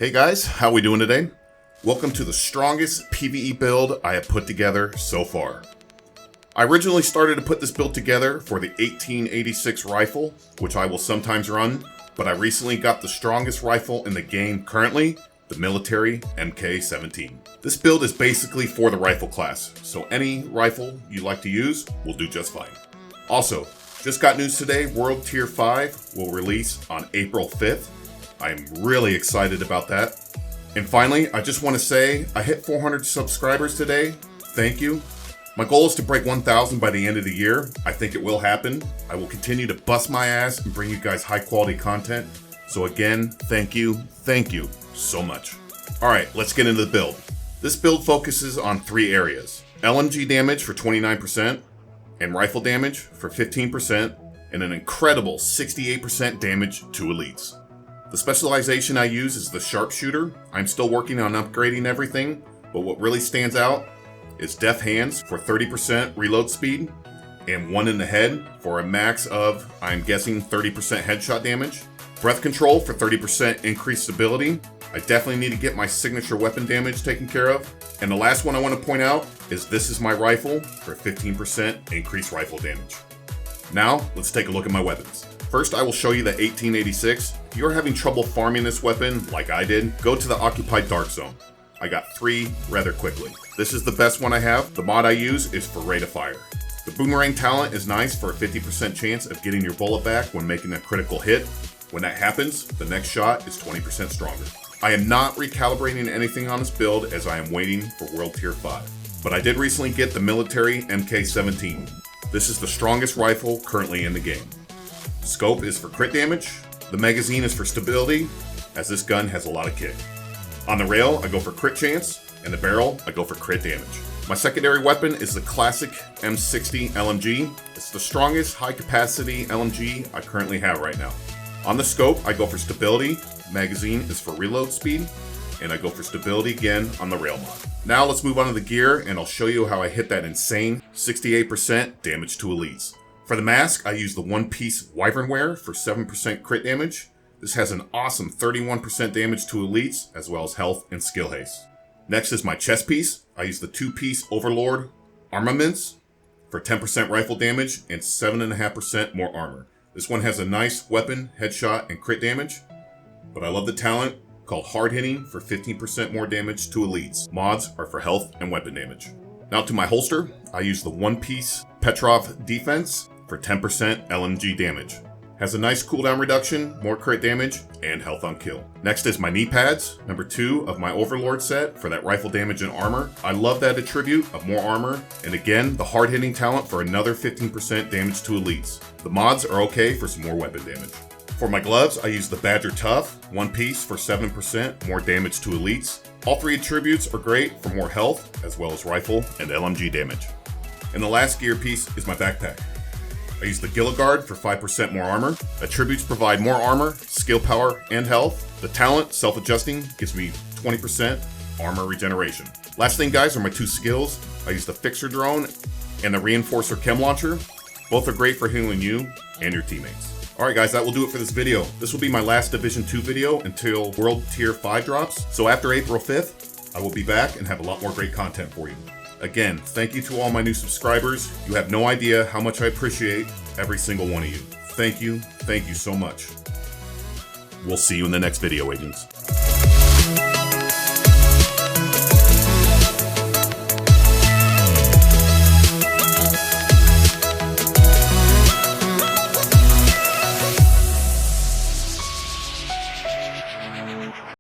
Hey guys, how we doing today? Welcome to the strongest PVE build I have put together so far. I originally started to put this build together for the 1886 rifle, which I will sometimes run, but I recently got the strongest rifle in the game currently, the military MK17. This build is basically for the rifle class, so any rifle you like to use will do just fine. Also, just got news today, World Tier 5 will release on April 5th. I'm really excited about that. And finally, I just want to say I hit 400 subscribers today. Thank you. My goal is to break 1,000 by the end of the year. I think it will happen. I will continue to bust my ass and bring you guys high quality content. So again, thank you so much. All right, let's get into the build. This build focuses on 3 areas: LMG damage for 29%, and rifle damage for 15%, and an incredible 68% damage to elites. The specialization I use is the sharpshooter. I'm still working on upgrading everything, but what really stands out is deft hands for 30% reload speed and 1 in the head for a max of, I'm guessing, 30% headshot damage. Breath control for 30% increased stability. I definitely need to get my signature weapon damage taken care of. And the last one I want to point out is this is my rifle for 15% increased rifle damage. Now, let's take a look at my weapons. First, I will show you the 1886. If you're having trouble farming this weapon, like I did, go to the Occupied Dark Zone. I got 3 rather quickly. This is the best one I have. The mod I use is for rate of fire. The boomerang talent is nice for a 50% chance of getting your bullet back when making a critical hit. When that happens, the next shot is 20% stronger. I am not recalibrating anything on this build as I am waiting for World Tier 5. But I did recently get the military MK17. This is the strongest rifle currently in the game. Scope is for crit damage. The magazine is for stability, as this gun has a lot of kick. On the rail, I go for crit chance, and the barrel, I go for crit damage. My secondary weapon is the classic M60 LMG. It's the strongest high-capacity LMG I currently have right now. On the scope, I go for stability. Magazine is for reload speed, and I go for stability again on the rail mod. Now let's move on to the gear, and I'll show you how I hit that insane 68% damage to elites. For the mask, I use the one-piece Wyvern wear for 7% crit damage. This has an awesome 31% damage to elites, as well as health and skill haste. Next is my chest piece. I use the 2-piece Overlord armaments for 10% rifle damage and 7.5% more armor. This one has a nice weapon, headshot, and crit damage, but I love the talent called Hard Hitting for 15% more damage to elites. Mods are for health and weapon damage. Now to my holster, I use the one-piece Petrov Defense for 10% LMG damage. Has a nice cooldown reduction, more crit damage, and health on kill. Next is my knee pads, number 2 of my Overlord set for that rifle damage and armor. I love that attribute of more armor, and again, the hard hitting talent for another 15% damage to elites. The mods are okay for some more weapon damage. For my gloves, I use the Badger Tough, one piece for 7% more damage to elites. All 3 attributes are great for more health, as well as rifle and LMG damage. And the last gear piece is my backpack. I use the Gilligard for 5% more armor. Attributes provide more armor, skill power, and health. The talent, self-adjusting, gives me 20% armor regeneration. Last thing, guys, are my 2 skills. I use the Fixer Drone and the Reinforcer Chem Launcher. Both are great for healing you and your teammates. Alright guys, that will do it for this video. This will be my last Division 2 video until World Tier 5 drops. So after April 5th, I will be back and have a lot more great content for you. Again, thank you to all my new subscribers. You have no idea how much I appreciate every single one of you. Thank you so much. We'll see you in the next video, agents.